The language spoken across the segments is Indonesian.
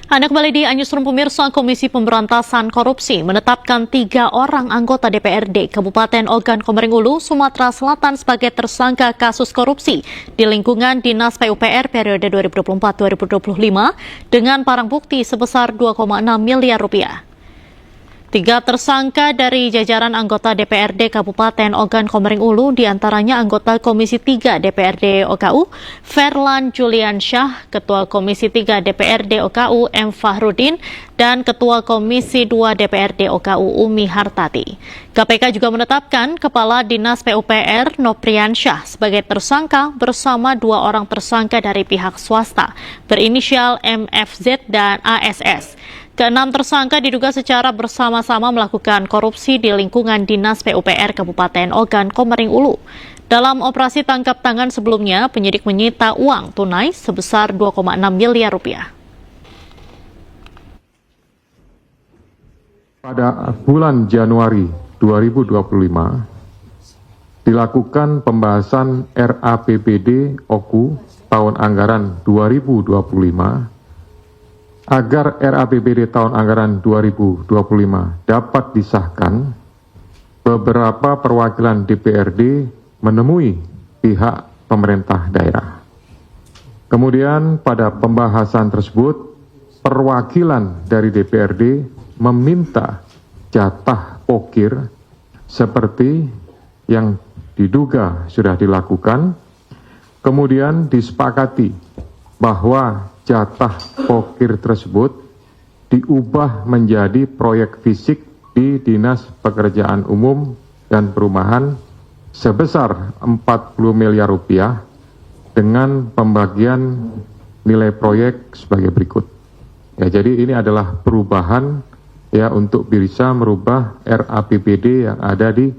Anda kembali di Newsroom pemirsa. Komisi Pemberantasan Korupsi menetapkan 3 orang anggota DPRD Kabupaten Ogan Komering Ulu, Sumatera Selatan sebagai tersangka kasus korupsi di lingkungan Dinas PUPR periode 2024-2025 dengan barang bukti sebesar 2,6 miliar rupiah. 3 tersangka dari jajaran anggota DPRD Kabupaten Ogan Komering Ulu, diantaranya anggota Komisi 3 DPRD OKU, Ferlan Julian Syah, Ketua Komisi 3 DPRD OKU, M. Fahrudin, dan Ketua Komisi 2 DPRD OKU, Umi Hartati. KPK juga menetapkan Kepala Dinas PUPR, Noprian Syah, sebagai tersangka bersama 2 orang tersangka dari pihak swasta, berinisial MFZ dan ASS. Keenam tersangka diduga secara bersama-sama melakukan korupsi di lingkungan Dinas PUPR Kabupaten Ogan Komering Ulu. Dalam operasi tangkap tangan sebelumnya, penyidik menyita uang tunai sebesar 2,6 miliar rupiah. Pada bulan Januari 2025, dilakukan pembahasan RAPBD OKU tahun anggaran 2025 agar RAPBD tahun anggaran 2025 dapat disahkan. Beberapa perwakilan DPRD menemui pihak pemerintah daerah. Kemudian pada pembahasan tersebut, perwakilan dari DPRD meminta jatah pokir seperti yang diduga sudah dilakukan. Kemudian disepakati bahwa jatah pokir tersebut diubah menjadi proyek fisik di Dinas Pekerjaan Umum dan Perumahan sebesar 40 miliar rupiah dengan pembagian nilai proyek sebagai berikut. Ya, jadi ini adalah perubahan ya untuk bisa merubah RAPBD yang ada di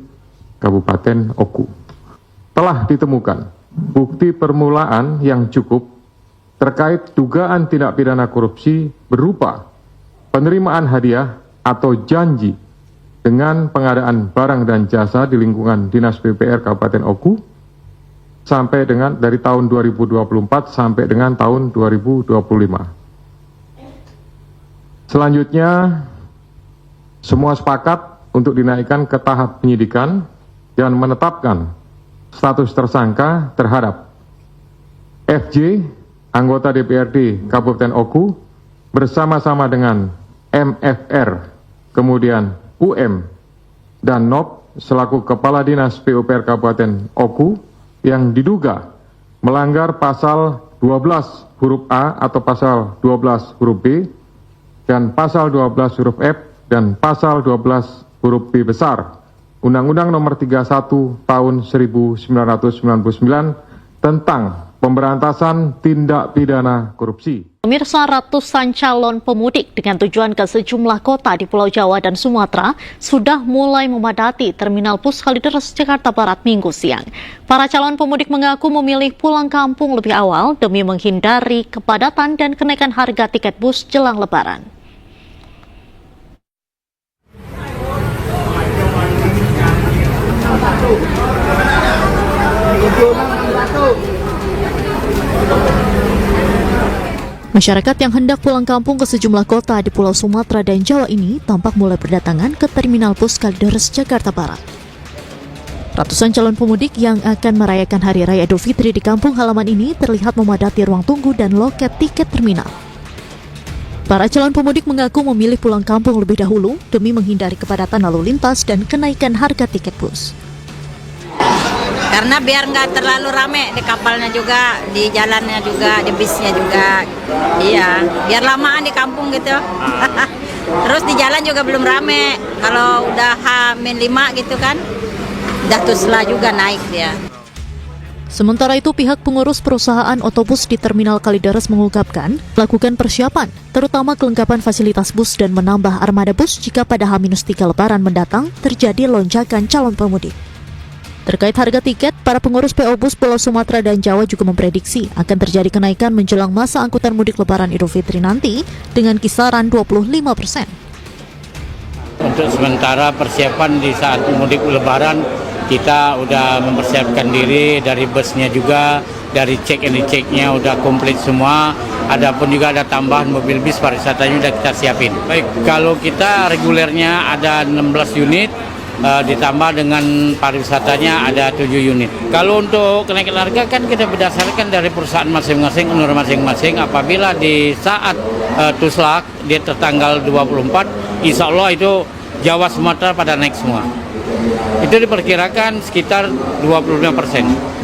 Kabupaten Oku. Telah ditemukan bukti permulaan yang cukup terkait dugaan tindak pidana korupsi berupa penerimaan hadiah atau janji dengan pengadaan barang dan jasa di lingkungan Dinas PUPR Kabupaten Oku sampai dengan dari tahun 2024 sampai dengan tahun 2025. Selanjutnya, semua sepakat untuk dinaikkan ke tahap penyidikan dan menetapkan status tersangka terhadap FJ, anggota DPRD Kabupaten Oku, bersama-sama dengan MFR, kemudian UM, dan NOP selaku Kepala Dinas PUPR Kabupaten Oku yang diduga melanggar pasal 12 huruf A atau pasal 12 huruf B dan pasal 12 huruf F dan pasal 12 huruf B besar Undang-Undang Nomor 31 Tahun 1999 tentang pemberantasan tindak pidana korupsi. Pemirsa, ratusan calon pemudik dengan tujuan ke sejumlah kota di Pulau Jawa dan Sumatera sudah mulai memadati Terminal Bus Kalideres, Jakarta Barat Minggu siang. Para calon pemudik mengaku memilih pulang kampung lebih awal demi menghindari kepadatan dan kenaikan harga tiket bus jelang Lebaran. Masyarakat yang hendak pulang kampung ke sejumlah kota di Pulau Sumatera dan Jawa ini tampak mulai berdatangan ke Terminal Bus Kalideres, Jakarta Barat. Ratusan calon pemudik yang akan merayakan Hari Raya Idul Fitri di kampung halaman ini terlihat memadati ruang tunggu dan loket tiket terminal. Para calon pemudik mengaku memilih pulang kampung lebih dahulu demi menghindari kepadatan lalu lintas dan kenaikan harga tiket bus. Karena biar nggak terlalu rame di kapalnya juga, di jalannya juga, di bisnya juga. Iya, biar lamaan di kampung gitu. Terus di jalan juga belum rame. Kalau udah H-5 gitu kan, udah tusla juga naik dia. Sementara itu, pihak pengurus perusahaan otobus di Terminal Kalideres mengungkapkan melakukan persiapan, terutama kelengkapan fasilitas bus dan menambah armada bus jika pada H-3 Lebaran mendatang terjadi lonjakan calon pemudik. Terkait harga tiket, para pengurus PO Bus Pulau Sumatera dan Jawa juga memprediksi akan terjadi kenaikan menjelang masa angkutan mudik Lebaran Idul Fitri nanti dengan kisaran 25%. Untuk sementara persiapan di saat mudik Lebaran, kita udah mempersiapkan diri dari busnya juga dari cek and rechecknya udah komplit semua. Adapun juga ada tambahan mobil bis pariwisatanya udah kita siapin. Baik, kalau kita regulernya ada 16 unit, ditambah dengan pariwisatanya ada 7 unit. Kalau untuk kenaikan harga kan kita berdasarkan dari perusahaan masing-masing, owner masing-masing. Apabila di saat Tuslak dia tertanggal 24, insya Allah itu Jawa Sumatera pada naik semua. Itu diperkirakan sekitar 25%.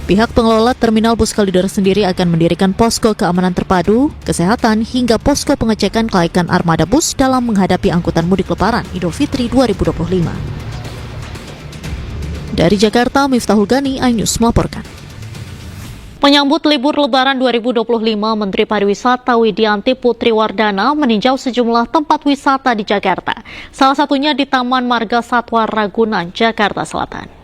Pihak pengelola Terminal Bus Kalideres sendiri akan mendirikan posko keamanan terpadu, kesehatan, hingga posko pengecekan kelaikan armada bus dalam menghadapi angkutan mudik Lebaran Idul Fitri 2025. Dari Jakarta, Miftahul Gani, iNews melaporkan. Menyambut libur Lebaran 2025, Menteri Pariwisata Widianti Putri Wardana meninjau sejumlah tempat wisata di Jakarta. Salah satunya di Taman Marga Satwa Ragunan, Jakarta Selatan.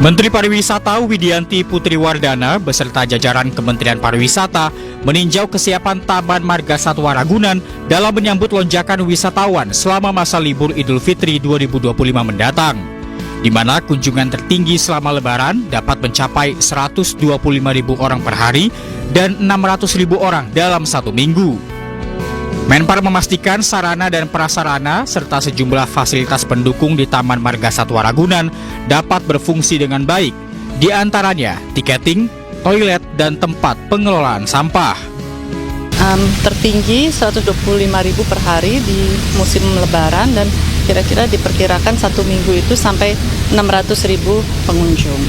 Menteri Pariwisata Widianti Putri Wardana beserta jajaran Kementerian Pariwisata meninjau kesiapan Taman Marga Satwa Ragunan dalam menyambut lonjakan wisatawan selama masa libur Idul Fitri 2025 mendatang, di mana kunjungan tertinggi selama Lebaran dapat mencapai 125.000 orang per hari dan 600.000 orang dalam satu minggu. Menpar memastikan sarana dan prasarana serta sejumlah fasilitas pendukung di Taman Marga Satwa Ragunan dapat berfungsi dengan baik, di antaranya tiketing, toilet, dan tempat pengelolaan sampah. Tertinggi 125.000 per hari di musim Lebaran dan kira-kira diperkirakan satu minggu itu sampai 600.000 pengunjung.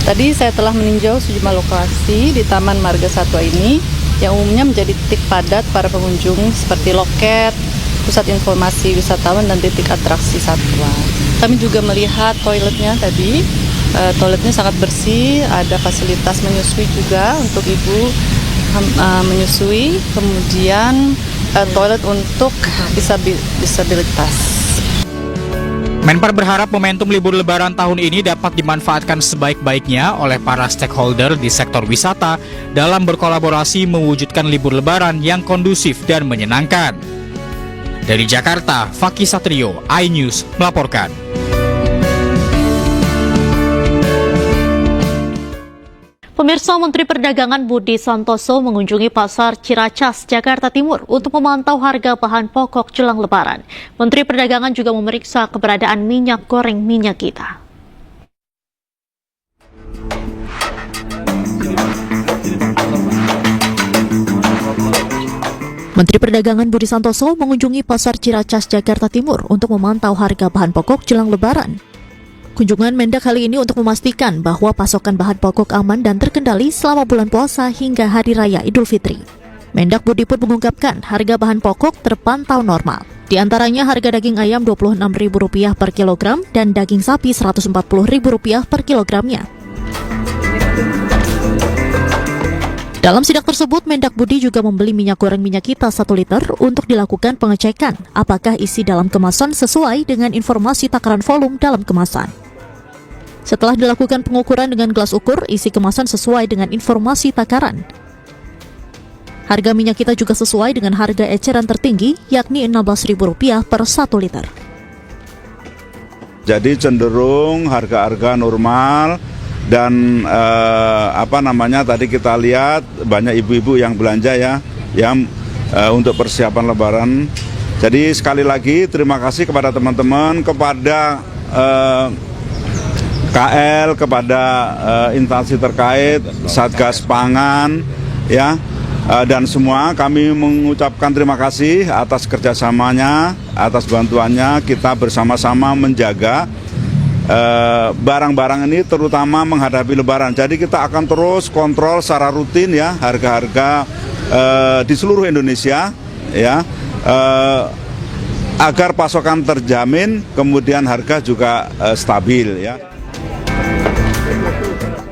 Tadi saya telah meninjau sejumlah lokasi di Taman Marga Satwa ini yang umumnya menjadi titik padat para pengunjung seperti loket, pusat informasi wisatawan, dan titik atraksi satwa. Kami juga melihat toiletnya tadi, toiletnya sangat bersih, ada fasilitas menyusui juga untuk ibu menyusui, kemudian toilet untuk disabilitas. Menpar berharap momentum libur Lebaran tahun ini dapat dimanfaatkan sebaik-baiknya oleh para stakeholder di sektor wisata dalam berkolaborasi mewujudkan libur Lebaran yang kondusif dan menyenangkan. Dari Jakarta, Fakih Satrio, iNews melaporkan. Pemirsa, Menteri Perdagangan Budi Santoso mengunjungi Pasar Ciracas, Jakarta Timur untuk memantau harga bahan pokok jelang Lebaran. Menteri Perdagangan juga memeriksa keberadaan minyak goreng minyak kita. Menteri Perdagangan Budi Santoso mengunjungi Pasar Ciracas, Jakarta Timur untuk memantau harga bahan pokok jelang Lebaran. Kunjungan Mendak kali ini untuk memastikan bahwa pasokan bahan pokok aman dan terkendali selama bulan puasa hingga Hari Raya Idul Fitri. Mendak Budi pun mengungkapkan harga bahan pokok terpantau normal. Di antaranya harga daging ayam Rp26.000 per kilogram dan daging sapi Rp140.000 per kilogramnya. Dalam sidak tersebut, Mendak Budi juga membeli minyak goreng minyak kita 1 liter untuk dilakukan pengecekan apakah isi dalam kemasan sesuai dengan informasi takaran volume dalam kemasan. Setelah dilakukan pengukuran dengan gelas ukur, isi kemasan sesuai dengan informasi takaran. Harga minyak kita juga sesuai dengan harga eceran tertinggi, yakni Rp16.000 per 1 liter. Jadi cenderung harga-harga normal. Dan tadi kita lihat banyak ibu-ibu yang belanja untuk persiapan Lebaran. Jadi sekali lagi terima kasih kepada teman-teman, kepada KL, kepada instansi terkait, Satgas Pangan, dan semua kami mengucapkan terima kasih atas kerjasamanya, atas bantuannya. Kita bersama-sama menjaga barang-barang ini terutama menghadapi Lebaran. Jadi kita akan terus kontrol secara rutin harga-harga di seluruh Indonesia agar pasokan terjamin, kemudian harga juga stabil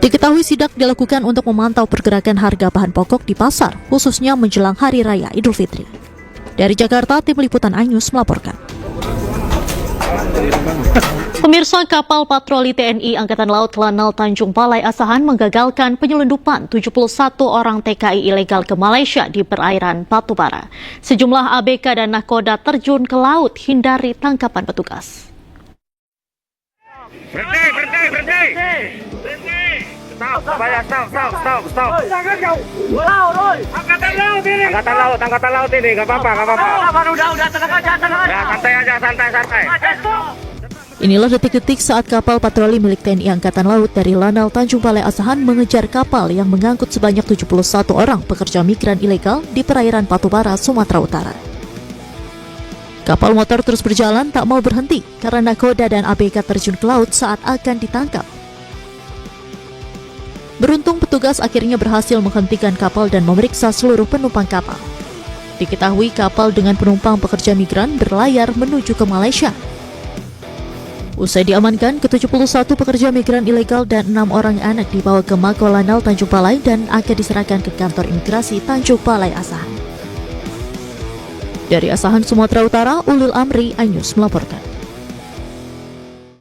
Diketahui sidak dilakukan untuk memantau pergerakan harga bahan pokok di pasar, khususnya menjelang Hari Raya Idul Fitri. Dari Jakarta, tim liputan iNews melaporkan. Pemirsa, kapal patroli TNI Angkatan Laut Lanal Tanjung Balai Asahan menggagalkan penyelundupan 71 orang TKI ilegal ke Malaysia di perairan Batubara. Sejumlah ABK dan nahkoda terjun ke laut hindari tangkapan petugas. Berhenti. Stop. Angkatan laut ini, nggak apa-apa. Udah, tenang aja. Ya, santai. Inilah detik-detik saat kapal patroli milik TNI Angkatan Laut dari Lanal Tanjung Balai Asahan mengejar kapal yang mengangkut sebanyak 71 orang pekerja migran ilegal di perairan Batubara, Sumatera Utara. Kapal motor terus berjalan tak mau berhenti karena nahkoda dan ABK terjun ke laut saat akan ditangkap. Beruntung petugas akhirnya berhasil menghentikan kapal dan memeriksa seluruh penumpang kapal. Diketahui kapal dengan penumpang pekerja migran berlayar menuju ke Malaysia. Usai diamankan, ke-71 pekerja migran ilegal dan 6 orang anak dibawa ke Mako Lanal Tanjung Balai dan akan diserahkan ke kantor imigrasi Tanjung Balai Asahan. Dari Asahan, Sumatera Utara, Ulil Amri, iNews melaporkan.